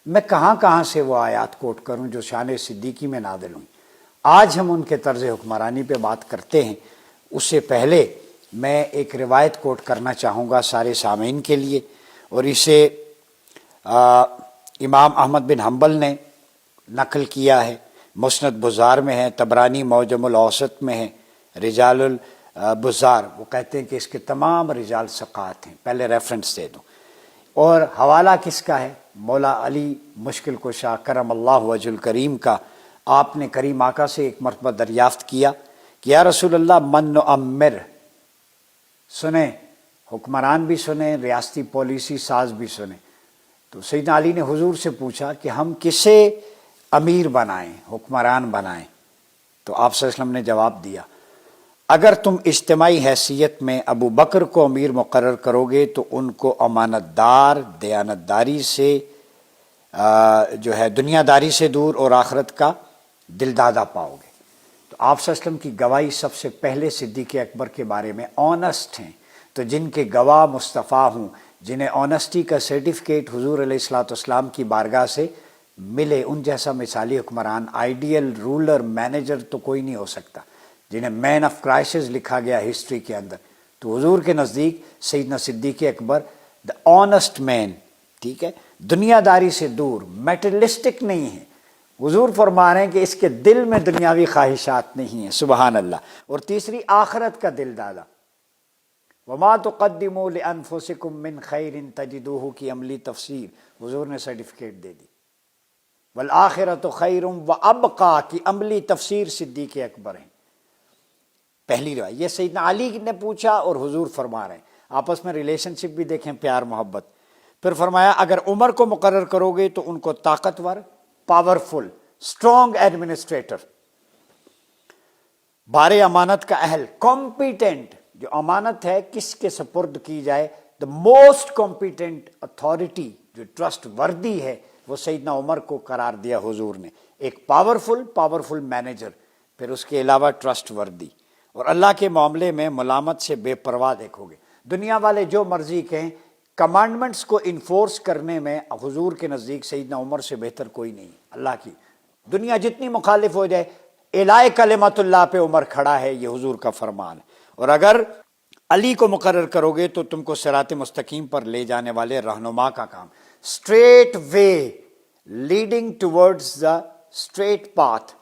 میں کہاں کہاں سے وہ آیات کوٹ کروں جو شان صدیقی میں نازل ہوئی۔ آج ہم ان کے طرز حکمرانی پہ بات کرتے ہیں، اس سے پہلے میں ایک روایت کوٹ کرنا چاہوں گا سارے سامعین کے لیے، اور اسے امام احمد بن حنبل نے نقل کیا ہے، مسند بزار میں ہے، طبرانی معجم الاوسط میں ہے، رجال البزار، وہ کہتے ہیں کہ اس کے تمام رجال ثقات ہیں۔ پہلے ریفرنس دے دوں، اور حوالہ کس کا ہے؟ مولا علی مشکل کشا کرم اللہ وجہ الکریم کا۔ آپ نے کریم آقا سے ایک مرتبہ دریافت کیا کہ یا رسول اللہ من نعمر، سنیں حکمران بھی سنیں، ریاستی پالیسی ساز بھی سنیں۔ تو سیدنا علی نے حضور سے پوچھا کہ ہم کسے امیر بنائیں، حکمران بنائیں؟ تو آپ صلی اللہ علیہ وسلم نے جواب دیا، اگر تم اجتماعی حیثیت میں ابو بکر کو امیر مقرر کرو گے تو ان کو امانت دار، دیانت داری سے جو ہے دنیا داری سے دور اور آخرت کا دل دادا پاؤ گے۔ تو آپ صلی اللہ علیہ وسلم کی گواہی سب سے پہلے صدیق اکبر کے بارے میں آنسٹ ہیں، تو جن کے گواہ مصطفیٰ ہوں، جنہیں آنسٹی کا سرٹیفکیٹ حضور علیہ الصلوۃ والسلام کی بارگاہ سے ملے، ان جیسا مثالی حکمران، آئیڈیل رولر، مینیجر تو کوئی نہیں ہو سکتا، جنہیں مین آف کرائسس لکھا گیا ہسٹری کے اندر۔ تو حضور کے نزدیک سیدنا صدیق اکبر دا آنسٹ مین، ٹھیک ہے، دنیا داری سے دور، میٹرلسٹک نہیں ہے۔ حضور فرما رہے ہیں کہ اس کے دل میں دنیاوی خواہشات نہیں ہیں، سبحان اللہ۔ اور تیسری، آخرت کا دل دادا، وما تقدموا لانفسکم من خیر تجدوہ کی عملی تفسیر حضور نے سرٹیفکیٹ دے دی۔ والآخرۃ خیر وابقیٰ کی عملی تفسیر صدیق اکبر ہیں۔ پہلی روایت یہ سیدنا علی نے پوچھا اور حضور فرما رہے ہیں، آپس میں ریلیشن شپ بھی دیکھیں، پیار محبت۔ پھر فرمایا اگر عمر کو مقرر کرو گے تو ان کو طاقتور، پاورفل، اسٹرانگ ایڈمنسٹریٹر، بار امانت کا اہل، کمپیٹنٹ، جو امانت ہے کس کے سپرد کی جائے، دا موسٹ کمپیٹنٹ اتھارٹی جو ٹرسٹ وردی ہے، وہ سیدنا عمر کو قرار دیا حضور نے، ایک پاورفل مینیجر، پھر اس کے علاوہ ٹرسٹ وردی، اور اللہ کے معاملے میں ملامت سے بے پرواہ دیکھو گے۔ دنیا والے جو مرضی کہیں، کمانڈمنٹس کو انفورس کرنے میں حضور کے نزدیک سیدنا عمر سے بہتر کوئی نہیں۔ اللہ کی دنیا جتنی مخالف ہو جائے، اعلاء کلمت اللہ پہ عمر کھڑا ہے، یہ حضور کا فرمان ہے۔ اور اگر علی کو مقرر کرو گے تو تم کو صراط مستقیم پر لے جانے والے رہنما کا کام، straight way leading towards the straight path,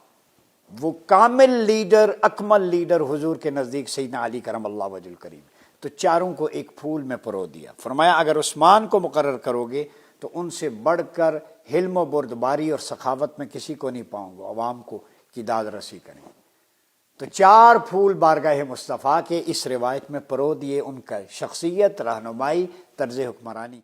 وہ کامل لیڈر، اکمل لیڈر حضور کے نزدیک سیدنا علی کرم اللہ وجہ الکریم۔ تو چاروں کو ایک پھول میں پرو دیا، فرمایا اگر عثمان کو مقرر کرو گے تو ان سے بڑھ کر حلم و بردباری اور سخاوت میں کسی کو نہیں پاؤں گا، عوام کو کی داد رسی کریں۔ تو چار پھول بارگاہ مصطفیٰ کے اس روایت میں پرو دیے، ان کا شخصیت، رہنمائی، طرز حکمرانی۔